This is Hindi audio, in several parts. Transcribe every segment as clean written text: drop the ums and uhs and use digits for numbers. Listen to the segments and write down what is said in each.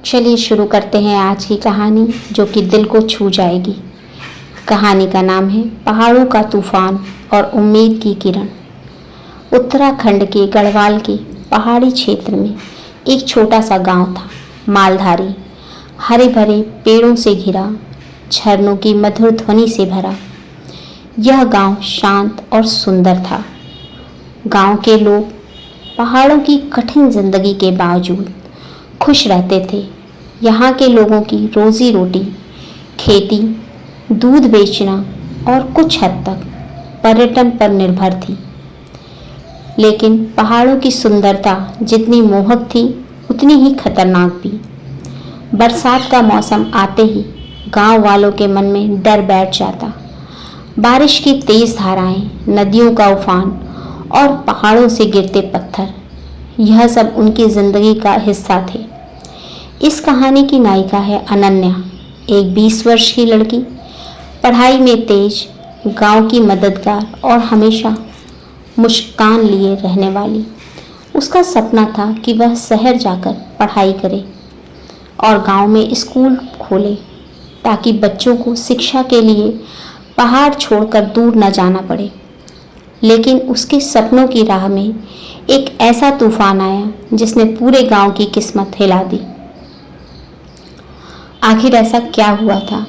चलिए शुरू करते हैं आज की कहानी जो कि दिल को छू जाएगी। कहानी का नाम है पहाड़ों का तूफान और उम्मीद की किरण। उत्तराखंड के गढ़वाल के पहाड़ी क्षेत्र में एक छोटा सा गांव था। मालधारी, हरे भरे पेड़ों से घिरा, झरनों की मधुर ध्वनि से भरा यह गांव शांत और सुंदर था। गांव के लोग पहाड़ों की कठिन जिंदगी के बावजूद खुश रहते थे। यहाँ के लोगों की रोजी रोटी खेती, दूध बेचना और कुछ हद तक पर्यटन पर निर्भर थी। लेकिन पहाड़ों की सुंदरता जितनी मोहक थी उतनी ही खतरनाक भी। बरसात का मौसम आते ही गांव वालों के मन में डर बैठ जाता। बारिश की तेज धाराएं, नदियों का उफान और पहाड़ों से गिरते पत्थर, यह सब उनकी जिंदगी का हिस्सा थे। इस कहानी की नायिका है अनन्या, एक 20 वर्ष की लड़की, पढ़ाई में तेज, गांव की मददगार और हमेशा मुस्कान लिए रहने वाली। उसका सपना था कि वह शहर जाकर पढ़ाई करे और गांव में स्कूल खोले ताकि बच्चों को शिक्षा के लिए पहाड़ छोड़कर दूर न जाना पड़े। लेकिन उसके सपनों की राह में एक ऐसा तूफान आया जिसने पूरे गांव की किस्मत हिला दी। आखिर ऐसा क्या हुआ था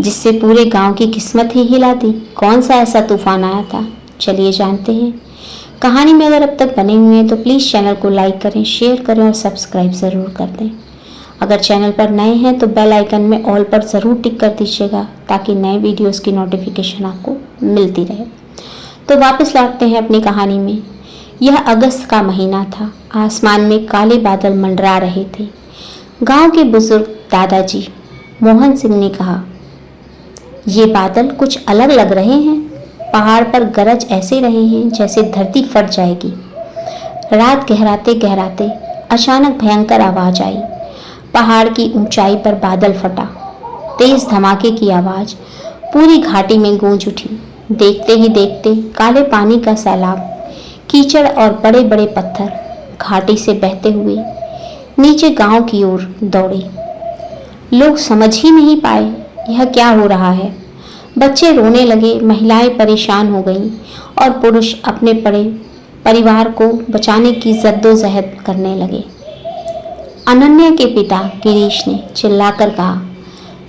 जिससे पूरे गांव की किस्मत ही हिला दी? कौन सा ऐसा तूफान आया था? चलिए जानते हैं। कहानी में अगर अब तक बने हुए हैं तो प्लीज़ चैनल को लाइक करें, शेयर करें और सब्सक्राइब ज़रूर कर दें। अगर चैनल पर नए हैं तो बेल आइकन में ऑल पर ज़रूर टिक कर दीजिएगा ताकि नए वीडियोस की नोटिफिकेशन आपको मिलती रहे। तो वापस लौटते हैं अपनी कहानी में। यह अगस्त का महीना था। आसमान में काले बादल मंडरा रहे थे। गांव के बुजुर्ग दादाजी मोहन सिंह ने कहा, ये बादल कुछ अलग लग रहे हैं। पहाड़ पर गरज ऐसे रहे हैं जैसे धरती फट जाएगी। रात गहराते गहराते अचानक भयंकर आवाज आई। पहाड़ की ऊंचाई पर बादल फटा। तेज धमाके की आवाज पूरी घाटी में गूंज उठी। देखते ही देखते काले पानी का सैलाब, कीचड़ और बड़े बड़े पत्थर घाटी से बहते हुए नीचे गांव की ओर दौड़े। लोग समझ ही नहीं पाए यह क्या हो रहा है। बच्चे रोने लगे, महिलाएं परेशान हो गईं और पुरुष अपने बड़े परिवार को बचाने की जद्दोजहद करने लगे। अनन्या के पिता गिरीश ने चिल्लाकर कहा,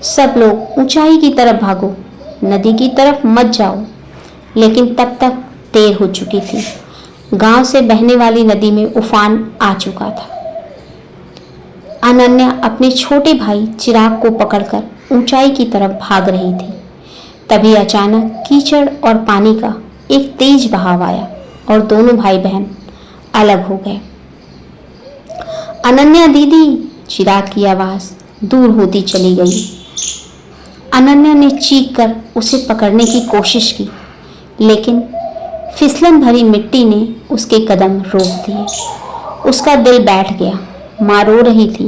सब लोग ऊंचाई की तरफ भागो, नदी की तरफ मत जाओ। लेकिन तब तक देर हो चुकी थी। गांव से बहने वाली नदी में उफान आ चुका था। अनन्या अपने छोटे भाई चिराग को पकड़कर ऊंचाई की तरफ भाग रही थी। तभी अचानक कीचड़ और पानी का एक तेज बहाव आया और दोनों भाई बहन अलग हो गए। अनन्या दीदी, चिराग की आवाज दूर होती चली गई। अनन्या ने चीख कर उसे पकड़ने की कोशिश की, लेकिन फिसलन भरी मिट्टी ने उसके कदम रोक दिए। उसका दिल बैठ गया। माँ रो रही थी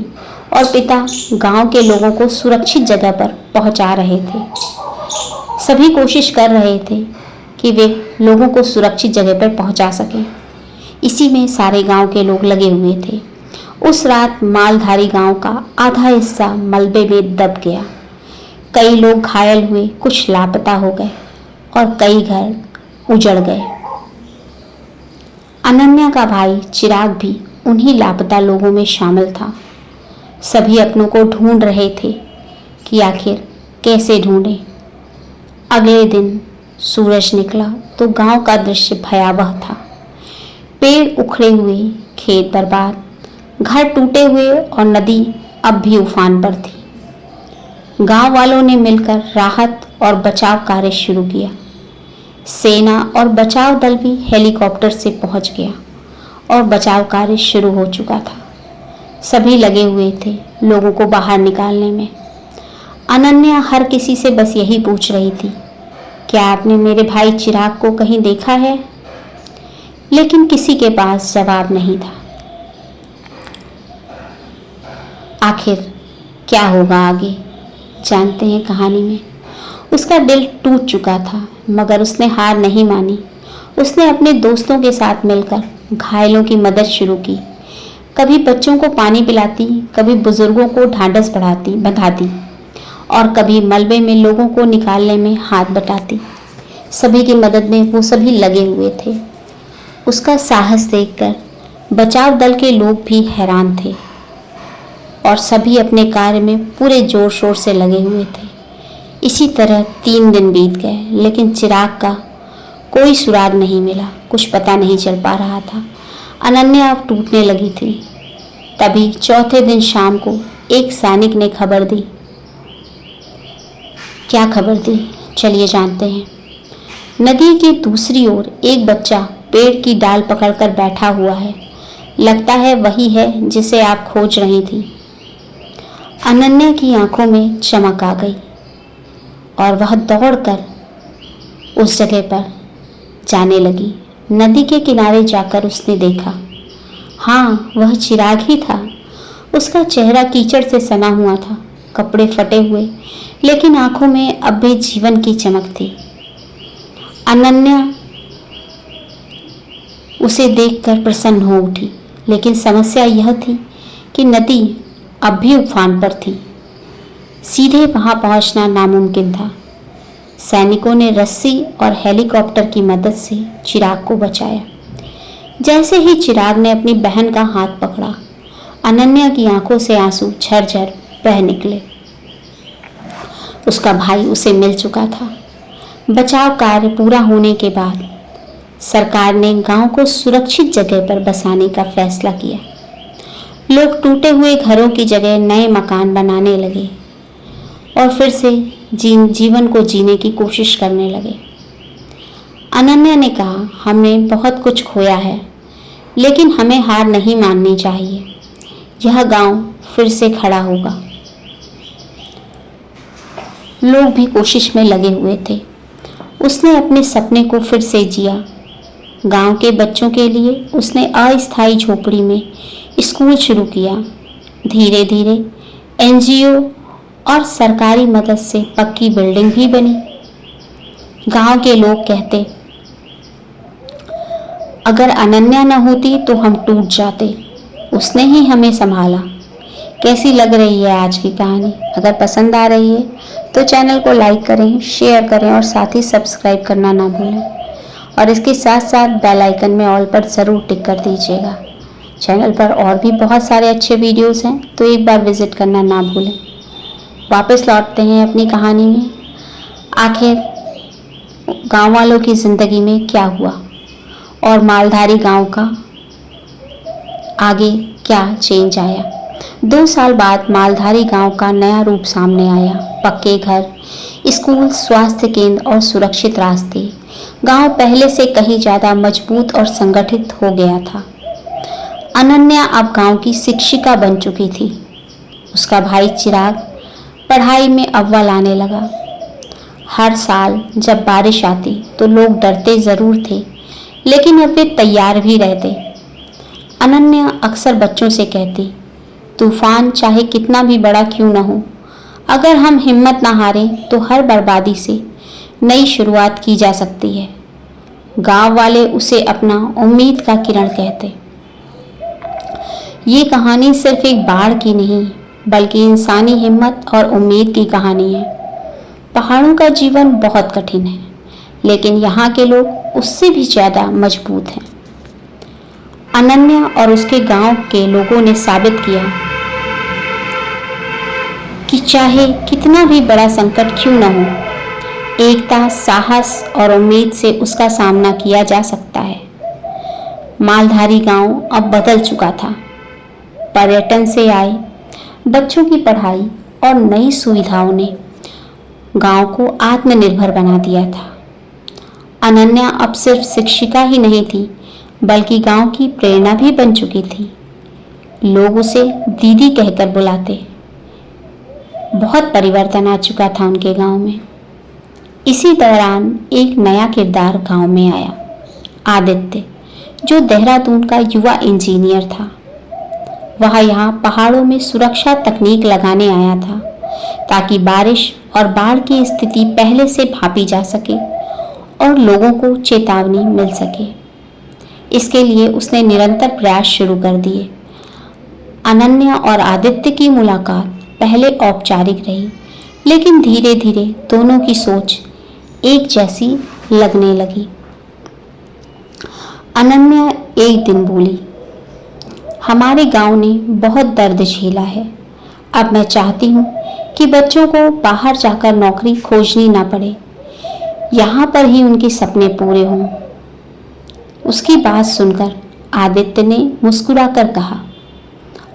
और पिता गांव के लोगों को सुरक्षित जगह पर पहुंचा रहे थे। सभी कोशिश कर रहे थे कि वे लोगों को सुरक्षित जगह पर पहुंचा सकें। इसी में सारे गांव के लोग लगे हुए थे। उस रात मालधारी गांव का आधा हिस्सा मलबे में दब गया। कई लोग घायल हुए, कुछ लापता हो गए और कई घर उजड़ गए। अनन्या का भाई चिराग भी उन्हीं लापता लोगों में शामिल था। सभी अपनों को ढूंढ रहे थे कि आखिर कैसे ढूंढें। अगले दिन सूरज निकला तो गांव का दृश्य भयावह था। पेड़ उखड़े हुए, खेत बर्बाद, घर टूटे हुए और नदी अब भी उफान पर थी। गांव वालों ने मिलकर राहत और बचाव कार्य शुरू किया। सेना और बचाव दल भी हेलीकॉप्टर से पहुंच गया और बचाव कार्य शुरू हो चुका था। सभी लगे हुए थे लोगों को बाहर निकालने में। अनन्या हर किसी से बस यही पूछ रही थी, क्या आपने मेरे भाई चिराग को कहीं देखा है? लेकिन किसी के पास जवाब नहीं था। आखिर क्या होगा आगे, जानते हैं कहानी में। उसका दिल टूट चुका था मगर उसने हार नहीं मानी। उसने अपने दोस्तों के साथ मिलकर घायलों की मदद शुरू की। कभी बच्चों को पानी पिलाती, कभी बुजुर्गों को ढांढस बंधाती और कभी मलबे में लोगों को निकालने में हाथ बटाती। सभी की मदद में वो सभी लगे हुए थे। उसका साहस देखकर बचाव दल के लोग भी हैरान थे और सभी अपने कार्य में पूरे जोर शोर से लगे हुए थे। इसी तरह 3 दिन बीत गए, लेकिन चिराग का कोई सुराग नहीं मिला। कुछ पता नहीं चल पा रहा था। अनन्या अब टूटने लगी थी। तभी चौथे दिन शाम को एक सैनिक ने खबर दी। क्या खबर दी, चलिए जानते हैं। नदी के दूसरी ओर एक बच्चा पेड़ की डाल पकड़कर बैठा हुआ है। लगता है वही है जिसे आप खोज रही थी। अनन्या की आंखों में चमक आ गई और वह दौड़कर उस जगह पर जाने लगी। नदी के किनारे जाकर उसने देखा, हाँ, वह चिराग ही था। उसका चेहरा कीचड़ से सना हुआ था, कपड़े फटे हुए, लेकिन आंखों में अब भी जीवन की चमक थी। अनन्या उसे देखकर प्रसन्न हो उठी, लेकिन समस्या यह थी कि नदी अब भी उफान पर थी। सीधे वहां पहुंचना नामुमकिन था। सैनिकों ने रस्सी और हेलीकॉप्टर की मदद से चिराग को बचाया। जैसे ही चिराग ने अपनी बहन का हाथ पकड़ा, अनन्या की आंखों से आंसू झरझर बह निकले। उसका भाई उसे मिल चुका था। बचाव कार्य पूरा होने के बाद सरकार ने गांव को सुरक्षित जगह पर बसाने का फैसला किया। लोग टूटे हुए घरों की जगह नए मकान बनाने लगे और फिर से जीवन को जीने की कोशिश करने लगे। अनन्या ने कहा, हमने बहुत कुछ खोया है, लेकिन हमें हार नहीं माननी चाहिए। यह गांव फिर से खड़ा होगा। लोग भी कोशिश में लगे हुए थे। उसने अपने सपने को फिर से जिया। गांव के बच्चों के लिए उसने अस्थायी झोपड़ी में स्कूल शुरू किया। धीरे धीरे एनजीओ और सरकारी मदद से पक्की बिल्डिंग भी बनी। गांव के लोग कहते, अगर अनन्या न होती तो हम टूट जाते, उसने ही हमें संभाला। कैसी लग रही है आज की कहानी? अगर पसंद आ रही है तो चैनल को लाइक करें, शेयर करें और साथ ही सब्सक्राइब करना ना भूलें। और इसके साथ साथ बेल आइकन में ऑल पर ज़रूर टिक कर दीजिएगा। चैनल पर और भी बहुत सारे अच्छे वीडियोस हैं, तो एक बार विज़िट करना ना भूलें। वापस लौटते हैं अपनी कहानी में। आखिर गांव वालों की ज़िंदगी में क्या हुआ और मालधारी गांव का आगे क्या चेंज आया। 2 साल बाद मालधारी गांव का नया रूप सामने आया। पक्के घर, स्कूल, स्वास्थ्य केंद्र और सुरक्षित रास्ते। गांव पहले से कहीं ज़्यादा मजबूत और संगठित हो गया था। अनन्या अब गांव की शिक्षिका बन चुकी थी। उसका भाई चिराग पढ़ाई में अव्वल आने लगा। हर साल जब बारिश आती तो लोग डरते ज़रूर थे, लेकिन अब वे तैयार भी रहते। अनन्या अक्सर बच्चों से कहती, तूफान चाहे कितना भी बड़ा क्यों न हो, अगर हम हिम्मत न हारें तो हर बर्बादी से नई शुरुआत की जा सकती है। गांव वाले उसे अपना उम्मीद का किरण कहते। ये कहानी सिर्फ एक बाढ़ की नहीं, बल्कि इंसानी हिम्मत और उम्मीद की कहानी है। पहाड़ों का जीवन बहुत कठिन है, लेकिन यहाँ के लोग उससे भी ज़्यादा मजबूत हैं। अनन्या और उसके गांव के लोगों ने साबित किया कि चाहे कितना भी बड़ा संकट क्यों न हो, एकता, साहस और उम्मीद से उसका सामना किया जा सकता है। मालधारी गांव अब बदल चुका था। पर्यटन से आए बच्चों की पढ़ाई और नई सुविधाओं ने गांव को आत्मनिर्भर बना दिया था। अनन्या अब सिर्फ शिक्षिका ही नहीं थी, बल्कि गांव की प्रेरणा भी बन चुकी थी। लोग उसे दीदी कहकर बुलाते। बहुत परिवर्तन आ चुका था उनके गांव में। इसी दौरान एक नया किरदार गांव में आया, आदित्य, जो देहरादून का युवा इंजीनियर था। वह यहाँ पहाड़ों में सुरक्षा तकनीक लगाने आया था, ताकि बारिश और बाढ़ की स्थिति पहले से भांपी जा सके और लोगों को चेतावनी मिल सके। इसके लिए उसने निरंतर प्रयास शुरू कर दिए। अनन्या और आदित्य की मुलाकात पहले औपचारिक रही, लेकिन धीरे धीरे दोनों की सोच एक जैसी लगने लगी। अनन्या एक दिन बोली, हमारे गांव ने बहुत दर्द झेला है। अब मैं चाहती हूँ कि बच्चों को बाहर जाकर नौकरी खोजनी ना पड़े, यहाँ पर ही उनके सपने पूरे हों। उसकी बात सुनकर आदित्य ने मुस्कुराकर कहा,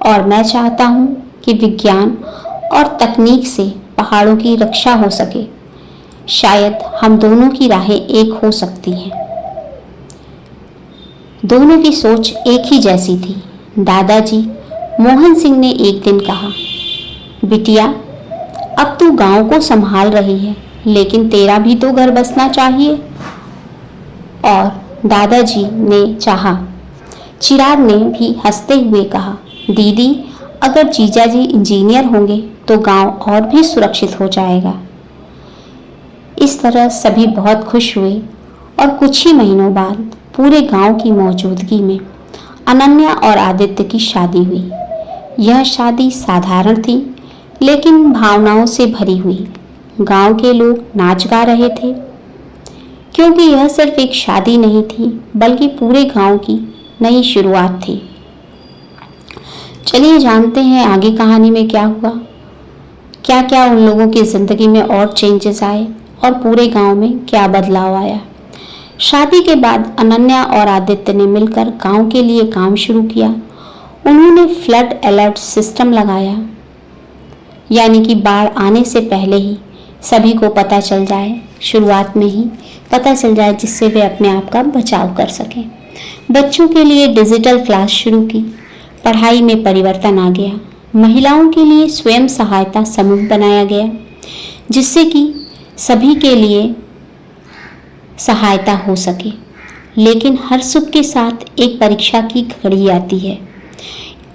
और मैं चाहता हूँ कि विज्ञान और तकनीक से पहाड़ों की रक्षा हो सके। शायद हम दोनों की राहें एक हो सकती हैं। दोनों की सोच एक ही जैसी थी। दादाजी मोहन सिंह ने एक दिन कहा, बिटिया, अब तू गांव को संभाल रही है, लेकिन तेरा भी तो घर बसना चाहिए। और दादाजी ने चाहा। चिराग ने भी हंसते हुए कहा, दीदी, अगर जीजाजी इंजीनियर होंगे तो गांव और भी सुरक्षित हो जाएगा। इस तरह सभी बहुत खुश हुए और कुछ ही महीनों बाद पूरे गांव की मौजूदगी में अनन्या और आदित्य की शादी हुई। यह शादी साधारण थी, लेकिन भावनाओं से भरी हुई। गांव के लोग नाच गा रहे थे, क्योंकि यह सिर्फ एक शादी नहीं थी, बल्कि पूरे गांव की नई शुरुआत थी। चलिए जानते हैं आगे कहानी में क्या हुआ, क्या क्या उन लोगों की जिंदगी में और चेंजेस आए और पूरे गांव में क्या बदलाव आया। शादी के बाद अनन्या और आदित्य ने मिलकर गांव के लिए काम शुरू किया। उन्होंने फ्लड अलर्ट सिस्टम लगाया, यानी कि बाढ़ आने से पहले ही सभी को पता चल जाए, शुरुआत में ही पता चल जाए, जिससे वे अपने आप का बचाव कर सकें। बच्चों के लिए डिजिटल क्लास शुरू की। पढ़ाई में परिवर्तन आ गया। महिलाओं के लिए स्वयं सहायता समूह बनाया गया, जिससे कि सभी के लिए सहायता हो सके। लेकिन हर सुख के साथ एक परीक्षा की घड़ी आती है।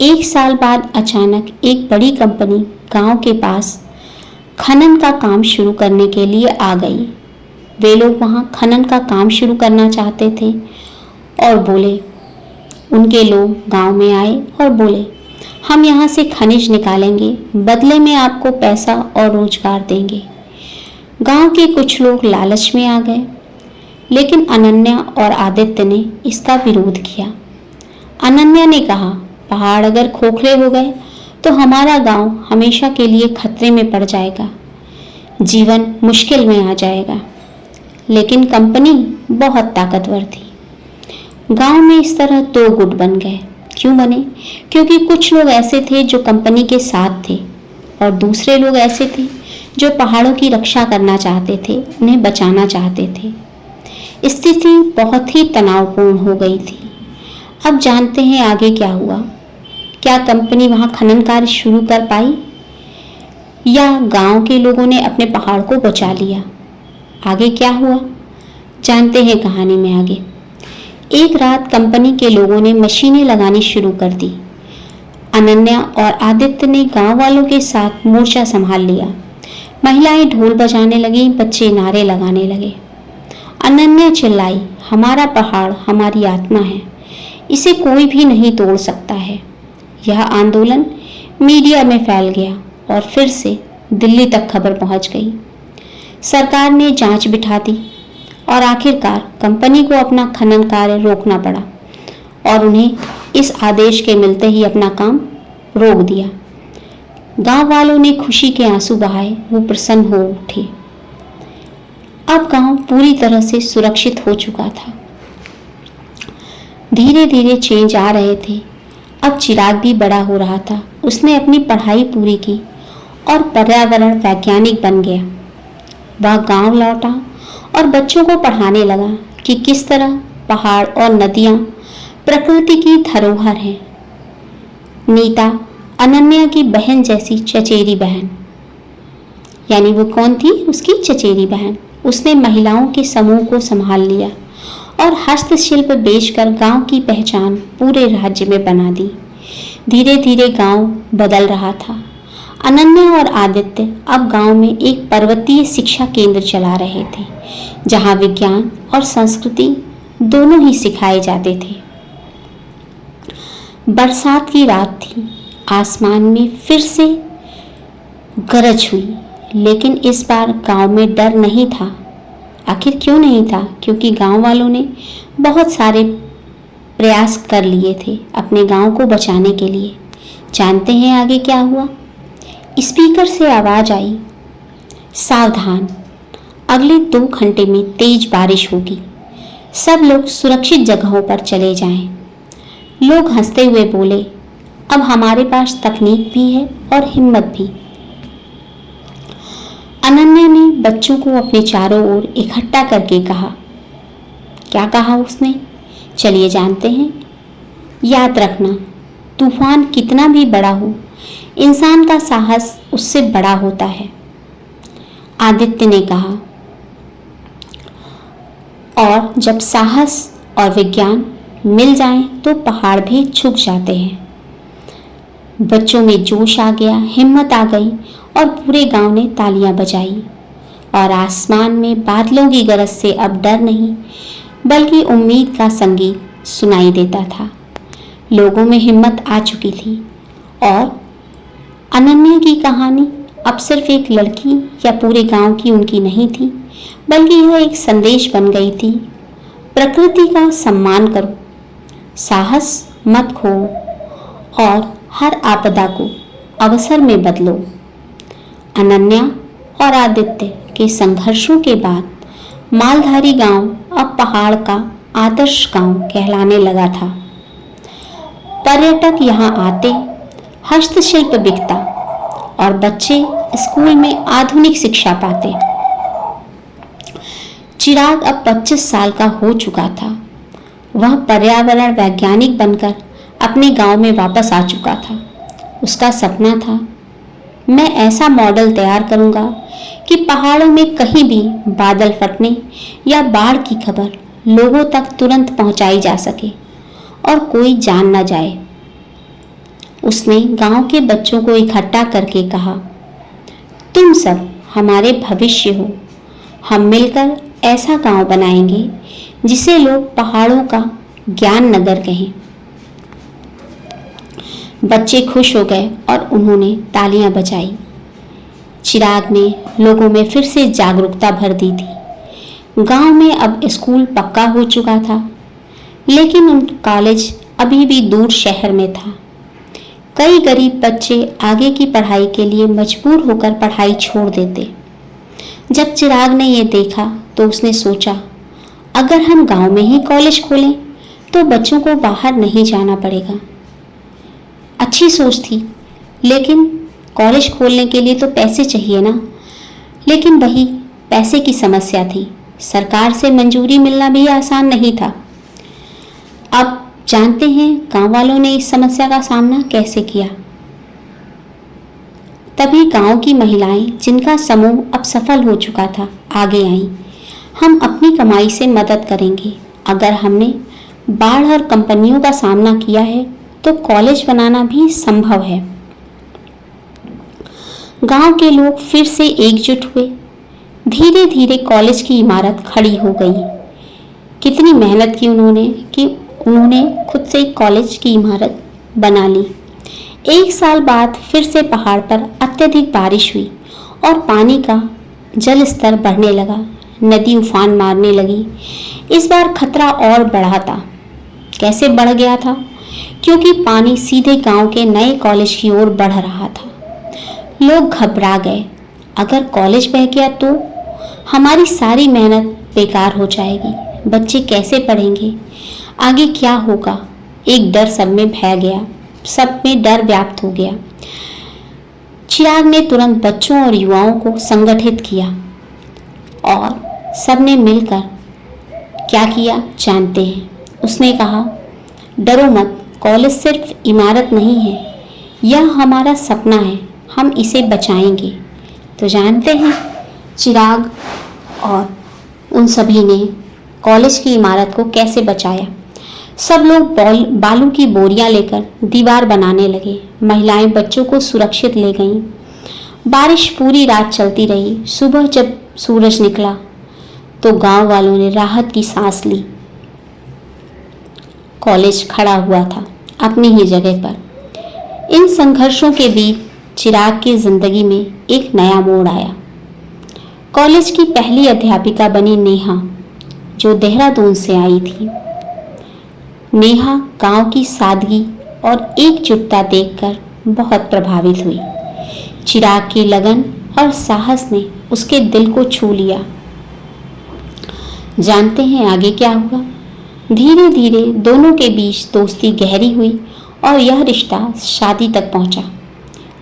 1 साल बाद अचानक एक बड़ी कंपनी गांव के पास खनन का काम शुरू करने के लिए आ गई। वे लोग वहां खनन का काम शुरू करना चाहते थे और बोले, उनके लोग गांव में आए और बोले, हम यहाँ से खनिज निकालेंगे, बदले में आपको पैसा और रोजगार देंगे। गांव के कुछ लोग लालच में आ गए, लेकिन अनन्या और आदित्य ने इसका विरोध किया। अनन्या ने कहा, पहाड़ अगर खोखले हो गए तो हमारा गांव हमेशा के लिए खतरे में पड़ जाएगा, जीवन मुश्किल में आ जाएगा। लेकिन कंपनी बहुत ताकतवर थी। गांव में इस तरह 2 गुट बन गए। क्यों बने? क्योंकि कुछ लोग ऐसे थे जो कंपनी के साथ थे और दूसरे लोग ऐसे थे जो पहाड़ों की रक्षा करना चाहते थे, उन्हें बचाना चाहते थे। स्थिति बहुत ही तनावपूर्ण हो गई थी। अब जानते हैं आगे क्या हुआ। क्या कंपनी वहां खनन कार्य शुरू कर पाई या गांव के लोगों ने अपने पहाड़ को बचा लिया? आगे क्या हुआ जानते हैं कहानी में आगे। एक रात कंपनी के लोगों ने मशीनें लगानी शुरू कर दी। अनन्या और आदित्य ने गांव वालों के साथ मोर्चा संभाल लिया। महिलाएं ढोल बजाने लगी, बच्चे नारे लगाने लगे। अनन्या चिल्लाई, हमारा पहाड़ हमारी आत्मा है, इसे कोई भी नहीं तोड़ सकता है। यह आंदोलन मीडिया में फैल गया और फिर से दिल्ली तक खबर पहुंच गई। सरकार ने जांच बिठा दी और आखिरकार कंपनी को अपना खनन कार्य रोकना पड़ा और उन्हें इस आदेश के मिलते ही अपना काम रोक दिया। गांव वालों ने खुशी के आंसू बहाए, वो प्रसन्न हो उठे। अब गांव पूरी तरह से सुरक्षित हो चुका था। धीरे धीरे चेंज आ रहे थे। अब चिराग भी बड़ा हो रहा था। उसने अपनी पढ़ाई पूरी की और पर्यावरण वैज्ञानिक बन गया। वह गांव लौटा और बच्चों को पढ़ाने लगा कि किस तरह पहाड़ और नदियां प्रकृति की धरोहर हैं। नीता अनन्या की बहन जैसी चचेरी बहन, यानी वो कौन थी? उसकी चचेरी बहन। उसने महिलाओं के समूह को संभाल लिया और हस्तशिल्प बेचकर गांव की पहचान पूरे राज्य में बना दी। धीरे धीरे गांव बदल रहा था। अनन्या और आदित्य अब गांव में एक पर्वतीय शिक्षा केंद्र चला रहे थे, जहां विज्ञान और संस्कृति दोनों ही सिखाए जाते थे। बरसात की रात थी। आसमान में फिर से गरज हुई, लेकिन इस बार गांव में डर नहीं था। आखिर क्यों नहीं था? क्योंकि गांव वालों ने बहुत सारे प्रयास कर लिए थे अपने गांव को बचाने के लिए। जानते हैं आगे क्या हुआ? स्पीकर से आवाज आई, सावधान, अगले 2 घंटे में तेज बारिश होगी, सब लोग सुरक्षित जगहों पर चले जाएं। लोग हंसते हुए बोले, अब हमारे पास तकनीक भी है और हिम्मत भी। अनन्या ने बच्चों को अपने चारों ओर इकट्ठा करके कहा। क्या कहा उसने? चलिए जानते हैं। याद रखना, तूफान कितना भी बड़ा हो, इंसान का साहस उससे बड़ा होता है। आदित्य ने कहा, और जब साहस और विज्ञान मिल जाएं तो पहाड़ भी झुक जाते हैं। बच्चों में जोश आ गया, हिम्मत आ गई और पूरे गांव ने तालियां बजाई और आसमान में बादलों की गरज से अब डर नहीं बल्कि उम्मीद का संगीत सुनाई देता था। लोगों में हिम्मत आ चुकी थी और अनन्या की कहानी अब सिर्फ एक लड़की या पूरे गांव की उनकी नहीं थी, बल्कि यह एक संदेश बन गई थी। प्रकृति का सम्मान करो, साहस मत खो और हर आपदा को अवसर में बदलो। अनन्या और आदित्य के संघर्षों के बाद मालधारी गांव अब पहाड़ का आदर्श गांव कहलाने लगा था। पर्यटक यहां आते, हस्तशिल्प बिकता और बच्चे स्कूल में आधुनिक शिक्षा पाते। चिराग अब 25 साल का हो चुका था। वह पर्यावरण वैज्ञानिक बनकर अपने गांव में वापस आ चुका था। उसका सपना था, मैं ऐसा मॉडल तैयार करूंगा कि पहाड़ों में कहीं भी बादल फटने या बाढ़ की खबर लोगों तक तुरंत पहुंचाई जा सके और कोई जान न जाए। उसने गांव के बच्चों को इकट्ठा करके कहा, तुम सब हमारे भविष्य हो। हम मिलकर ऐसा गांव बनाएंगे जिसे लोग पहाड़ों का ज्ञान नगर कहें। बच्चे खुश हो गए और उन्होंने तालियां बजाई। चिराग ने लोगों में फिर से जागरूकता भर दी थी। गांव में अब स्कूल पक्का हो चुका था, लेकिन उन कॉलेज अभी भी दूर शहर में था। कई गरीब बच्चे आगे की पढ़ाई के लिए मजबूर होकर पढ़ाई छोड़ देते। जब चिराग ने ये देखा तो उसने सोचा, अगर हम गांव में ही कॉलेज खोलें तो बच्चों को बाहर नहीं जाना पड़ेगा। अच्छी सोच थी, लेकिन कॉलेज खोलने के लिए तो पैसे चाहिए ना। लेकिन वही पैसे की समस्या थी। सरकार से मंजूरी मिलना भी आसान नहीं था। अब जानते हैं गांव वालों ने इस समस्या का सामना कैसे किया। तभी गांव की महिलाएं, जिनका समूह अब सफल हो चुका था, आगे आईं। हम अपनी कमाई से मदद करेंगे। अगर हमने बाढ़ और कंपनियों का सामना किया है तो कॉलेज बनाना भी संभव है। गांव के लोग फिर से एकजुट हुए। धीरे धीरे कॉलेज की इमारत खड़ी हो गई। कितनी मेहनत की उन्होंने खुद से कॉलेज की इमारत बना ली। 1 साल बाद फिर से पहाड़ पर अत्यधिक बारिश हुई और पानी का जल स्तर बढ़ने लगा। नदी उफान मारने लगी। इस बार खतरा और बढ़ा था। कैसे बढ़ गया था? क्योंकि पानी सीधे गांव के नए कॉलेज की ओर बढ़ रहा था। लोग घबरा गए। अगर कॉलेज बह गया तो हमारी सारी मेहनत बेकार हो जाएगी। बच्चे कैसे पढ़ेंगे? आगे क्या होगा? एक डर सब में भय गया। सब में डर व्याप्त हो गया। चिराग ने तुरंत बच्चों और युवाओं को संगठित किया और सबने मिलकर क्या किया जानते हैं। उसने कहा, डरो मत, कॉलेज सिर्फ इमारत नहीं है, यह हमारा सपना है, हम इसे बचाएंगे। तो जानते हैं चिराग और उन सभी ने कॉलेज की इमारत को कैसे बचाया। सब लोग बालू की बोरियां लेकर दीवार बनाने लगे। महिलाएं बच्चों को सुरक्षित ले गईं। बारिश पूरी रात चलती रही। सुबह जब सूरज निकला तो गांव वालों ने राहत की सांस ली। कॉलेज खड़ा हुआ था अपनी ही जगह पर। इन संघर्षों के बीच चिराग की जिंदगी में एक नया मोड़ आया। कॉलेज की पहली अध्यापिका बनी नेहा, जो देहरादून से आई थी। नेहा गांव की सादगी और एकजुटता देखकर बहुत प्रभावित हुई। चिराग की लगन और साहस ने उसके दिल को छू लिया। जानते हैं आगे क्या हुआ? धीरे धीरे दोनों के बीच दोस्ती गहरी हुई और यह रिश्ता शादी तक पहुंचा।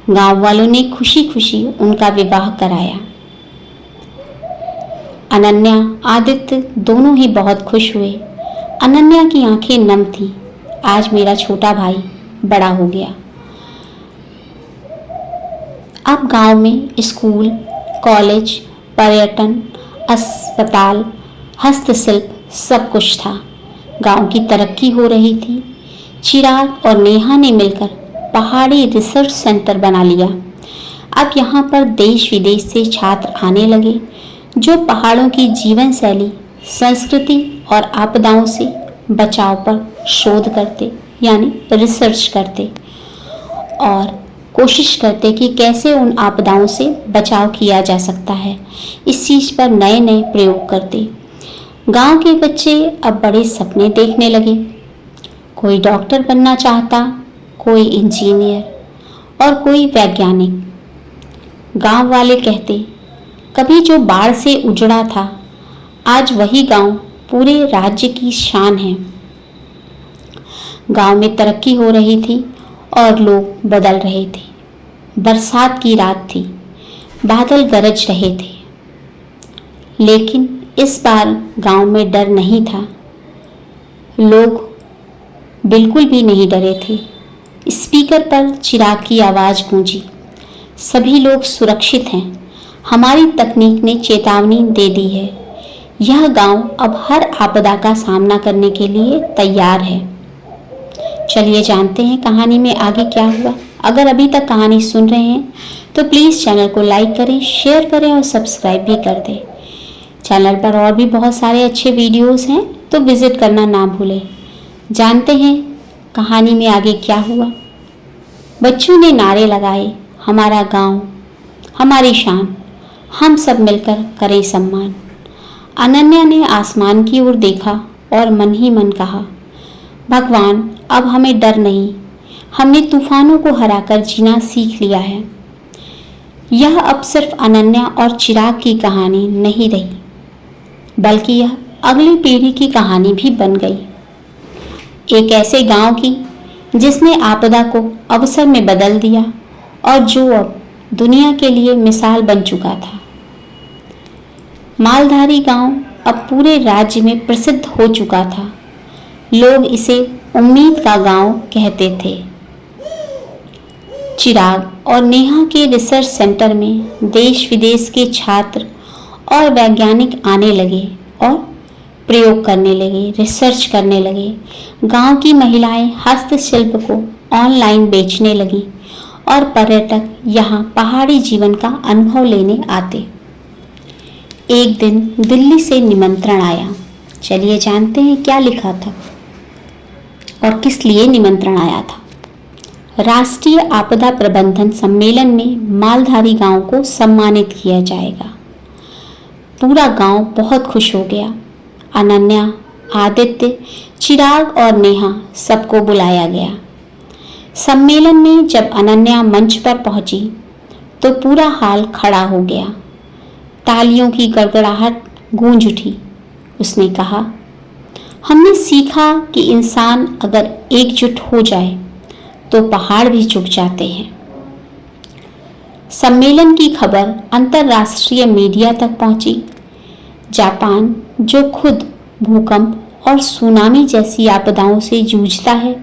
गांव वालों ने खुशी खुशी उनका विवाह कराया। अनन्या, आदित्य दोनों ही बहुत खुश हुए। अनन्या की आंखें नम थीं। आज मेरा छोटा भाई बड़ा हो गया। अब गांव में स्कूल, कॉलेज, पर्यटन, अस्पताल, हस्तशिल्प सब कुछ था। गांव की तरक्की हो रही थी। चिराग और नेहा ने मिलकर पहाड़ी रिसर्च सेंटर बना लिया। अब यहाँ पर देश विदेश से छात्र आने लगे, जो पहाड़ों की जीवन शैली, संस्कृति और आपदाओं से बचाव पर शोध करते, यानी रिसर्च करते और कोशिश करते कि कैसे उन आपदाओं से बचाव किया जा सकता है। इस चीज़ पर नए नए प्रयोग करते। गांव के बच्चे अब बड़े सपने देखने लगे। कोई डॉक्टर बनना चाहता, कोई इंजीनियर और कोई वैज्ञानिक। गांव वाले कहते, कभी जो बाढ़ से उजड़ा था, आज वही गांव पूरे राज्य की शान है। गांव में तरक्की हो रही थी और लोग बदल रहे थे। बरसात की रात थी, बादल गरज रहे थे, लेकिन इस बार गांव में डर नहीं था। लोग बिल्कुल भी नहीं डरे थे। स्पीकर पर चिराग की आवाज़ गूंजी, सभी लोग सुरक्षित हैं। हमारी तकनीक ने चेतावनी दे दी है। यह गांव अब हर आपदा का सामना करने के लिए तैयार है। चलिए जानते हैं कहानी में आगे क्या हुआ। अगर अभी तक कहानी सुन रहे हैं तो प्लीज़ चैनल को लाइक करें, शेयर करें और सब्सक्राइब भी कर दें। चैनल पर और भी बहुत सारे अच्छे वीडियोस हैं, तो विज़िट करना ना भूलें। जानते हैं कहानी में आगे क्या हुआ। बच्चों ने नारे लगाए, हमारा गांव, हमारी शान, हम सब मिलकर करें सम्मान। अनन्या ने आसमान की ओर देखा और मन ही मन कहा, भगवान अब हमें डर नहीं, हमने तूफानों को हराकर जीना सीख लिया है। यह अब सिर्फ अनन्या और चिराग की कहानी नहीं रही, बल्कि यह अगली पीढ़ी की कहानी भी बन गई। एक ऐसे गांव की जिसने आपदा को अवसर में बदल दिया और जो अब दुनिया के लिए मिसाल बन चुका था। मालधारी गांव अब पूरे राज्य में प्रसिद्ध हो चुका था। लोग इसे उम्मीद का गांव कहते थे। चिराग और नेहा के रिसर्च सेंटर में देश विदेश के छात्र और वैज्ञानिक आने लगे और प्रयोग करने लगे, रिसर्च करने लगे। गांव की महिलाएं हस्तशिल्प को ऑनलाइन बेचने लगी और पर्यटक यहाँ पहाड़ी जीवन का अनुभव लेने आते। एक दिन दिल्ली से निमंत्रण आया। चलिए जानते हैं क्या लिखा था और किस लिए निमंत्रण आया था। राष्ट्रीय आपदा प्रबंधन सम्मेलन में मालधारी गांव को सम्मानित किया जाएगा। पूरा गांव बहुत खुश हो गया। अनन्या, आदित्य, चिराग और नेहा सबको बुलाया गया। सम्मेलन में जब अनन्या मंच पर पहुंची तो पूरा हाल खड़ा हो गया। तालियों की गड़गड़ाहट गूंज उठी। उसने कहा, हमने सीखा कि इंसान अगर एकजुट हो जाए तो पहाड़ भी झुक जाते हैं। सम्मेलन की खबर अंतर्राष्ट्रीय मीडिया तक पहुंची। जापान, जो खुद भूकंप और सुनामी जैसी आपदाओं से जूझता है,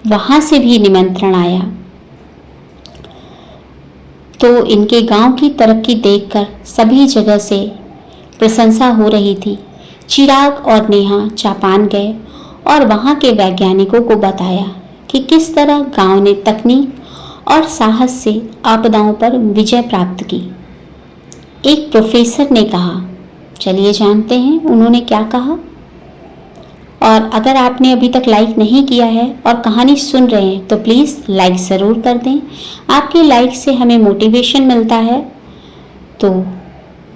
वहां से भी निमंत्रण आया। तो इनके गांव की तरक्की देखकर सभी जगह से प्रशंसा हो रही थी। चिराग और नेहा जापान गए और वहां के वैज्ञानिकों को बताया कि किस तरह गांव ने तकनीक और साहस से आपदाओं पर विजय प्राप्त की। एक प्रोफेसर ने कहा, चलिए जानते हैं उन्होंने क्या कहा। और अगर आपने अभी तक लाइक नहीं किया है और कहानी सुन रहे हैं तो प्लीज़ लाइक ज़रूर कर दें। आपके लाइक से हमें मोटिवेशन मिलता है, तो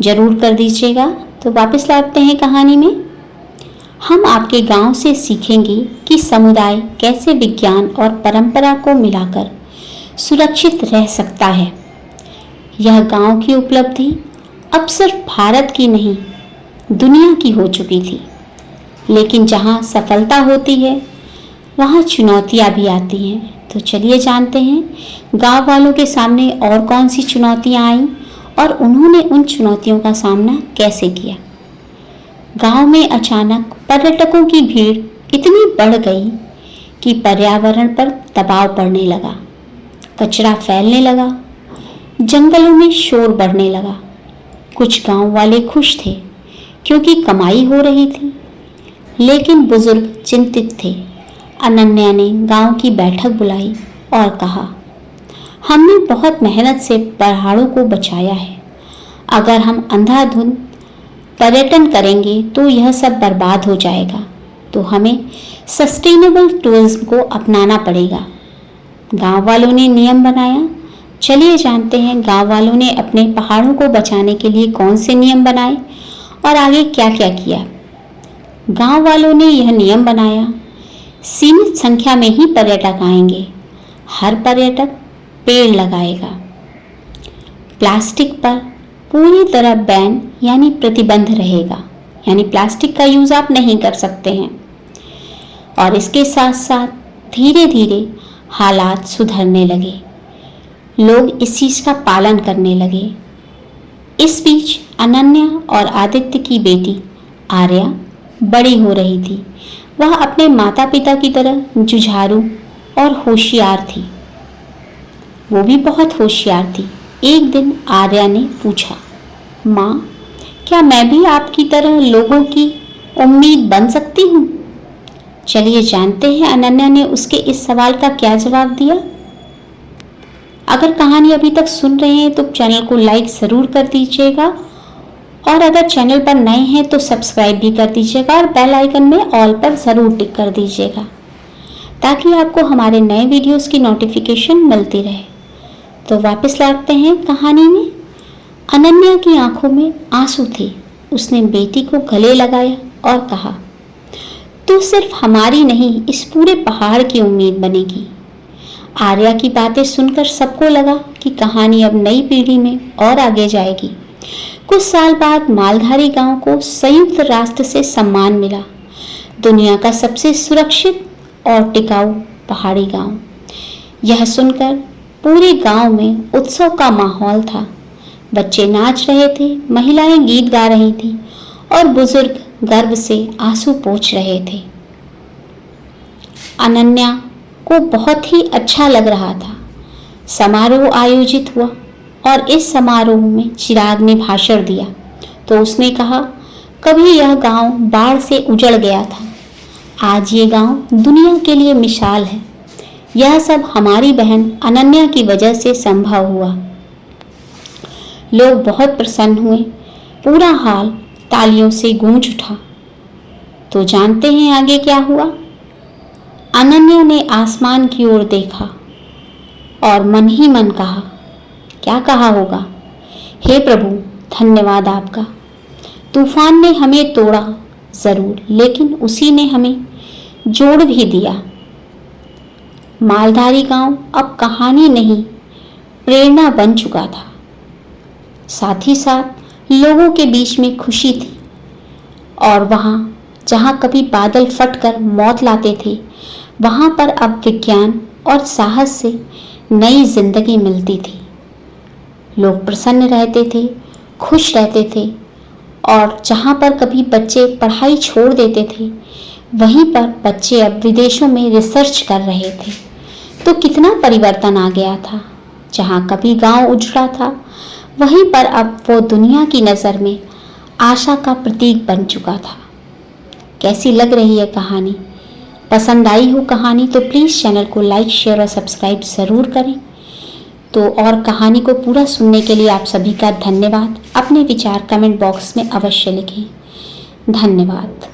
ज़रूर कर दीजिएगा। तो वापस लौटते हैं कहानी में। हम आपके गांव से सीखेंगे कि समुदाय कैसे विज्ञान और परंपरा को मिलाकर सुरक्षित रह सकता है। यह गांव की उपलब्धि अब सिर्फ भारत की नहीं, दुनिया की हो चुकी थी। लेकिन जहां सफलता होती है वहां चुनौतियां भी आती हैं। तो चलिए जानते हैं गांव वालों के सामने और कौन सी चुनौतियां आईं और उन्होंने उन चुनौतियों का सामना कैसे किया। गांव में अचानक पर्यटकों की भीड़ इतनी बढ़ गई कि पर्यावरण पर दबाव पड़ने लगा, कचरा फैलने लगा, जंगलों में शोर बढ़ने लगा। कुछ गांव वाले खुश थे क्योंकि कमाई हो रही थी, लेकिन बुजुर्ग चिंतित थे। अनन्या ने गांव की बैठक बुलाई और कहा, हमने बहुत मेहनत से पहाड़ों को बचाया है। अगर हम अंधाधुंध पर्यटन करेंगे तो यह सब बर्बाद हो जाएगा। तो हमें सस्टेनेबल टूरिज्म को अपनाना पड़ेगा। गांव वालों ने नियम बनाया। चलिए जानते हैं गांव वालों ने अपने पहाड़ों को बचाने के लिए कौन से नियम बनाए और आगे क्या क्या किया। गांव वालों ने यह नियम बनाया, सीमित संख्या में ही पर्यटक आएंगे। हर पर्यटक पेड़ लगाएगा। प्लास्टिक पर पूरी तरह बैन यानी प्रतिबंध रहेगा, यानी प्लास्टिक का यूज़ आप नहीं कर सकते हैं। और इसके साथ साथ धीरे धीरे हालात सुधरने लगे। लोग इस चीज़ का पालन करने लगे। इस बीच अनन्या और आदित्य की बेटी आर्या बड़ी हो रही थी। वह अपने माता पिता की तरह जुझारू और होशियार थी। वो भी बहुत होशियार थी। एक दिन आर्या ने पूछा, माँ, क्या मैं भी आपकी तरह लोगों की उम्मीद बन सकती हूँ? चलिए जानते हैं अनन्या ने उसके इस सवाल का क्या जवाब दिया। अगर कहानी अभी तक सुन रहे हैं तो चैनल को लाइक ज़रूर कर दीजिएगा और अगर चैनल पर नए हैं तो सब्सक्राइब भी कर दीजिएगा और बेल आइकन में ऑल पर ज़रूर टिक कर दीजिएगा ताकि आपको हमारे नए वीडियोस की नोटिफिकेशन मिलती रहे। तो वापस लौटते हैं कहानी में। अनन्या की आंखों में आंसू थे। उसने बेटी को गले लगाया और कहा, तू सिर्फ हमारी नहीं, इस पूरे पहाड़ की उम्मीद बनेगी। आर्या की बातें सुनकर सबको लगा कि कहानी अब नई पीढ़ी में और आगे जाएगी। कुछ साल बाद मालधारी गांव को संयुक्त राष्ट्र से सम्मान मिला, दुनिया का सबसे सुरक्षित और टिकाऊ पहाड़ी गांव। यह सुनकर पूरे गांव में उत्सव का माहौल था। बच्चे नाच रहे थे, महिलाएं गीत गा रही थीं और बुजुर्ग गर्व से आंसू पोंछ रहे थे। अनन्या को बहुत ही अच्छा लग रहा था। समारोह आयोजित हुआ और इस समारोह में चिराग ने भाषण दिया तो उसने कहा, कभी यह गांव बाढ़ से उजड़ गया था, आज ये गांव दुनिया के लिए मिसाल है। यह सब हमारी बहन अनन्या की वजह से संभव हुआ। लोग बहुत प्रसन्न हुए। पूरा हाल तालियों से गूंज उठा। तो जानते हैं आगे क्या हुआ। अनन्या ने आसमान की ओर देखा और मन ही मन कहा, क्या कहा होगा, हे प्रभु धन्यवाद आपका। तूफान ने हमें तोड़ा ज़रूर, लेकिन उसी ने हमें जोड़ भी दिया। मालधारी गांव अब कहानी नहीं, प्रेरणा बन चुका था। साथ ही साथ लोगों के बीच में खुशी थी और वहाँ जहाँ कभी बादल फटकर मौत लाते थे, वहाँ पर अब विज्ञान और साहस से नई जिंदगी मिलती थी। लोग प्रसन्न रहते थे, खुश रहते थे और जहाँ पर कभी बच्चे पढ़ाई छोड़ देते थे, वहीं पर बच्चे अब विदेशों में रिसर्च कर रहे थे। तो कितना परिवर्तन आ गया था। जहाँ कभी गांव उजड़ा था, वहीं पर अब वो दुनिया की नज़र में आशा का प्रतीक बन चुका था। कैसी लग रही है कहानी? पसंद आई हो कहानी तो प्लीज़ चैनल को लाइक, शेयर और सब्सक्राइब ज़रूर करें। तो और कहानी को पूरा सुनने के लिए आप सभी का धन्यवाद। अपने विचार कमेंट बॉक्स में अवश्य लिखें। धन्यवाद।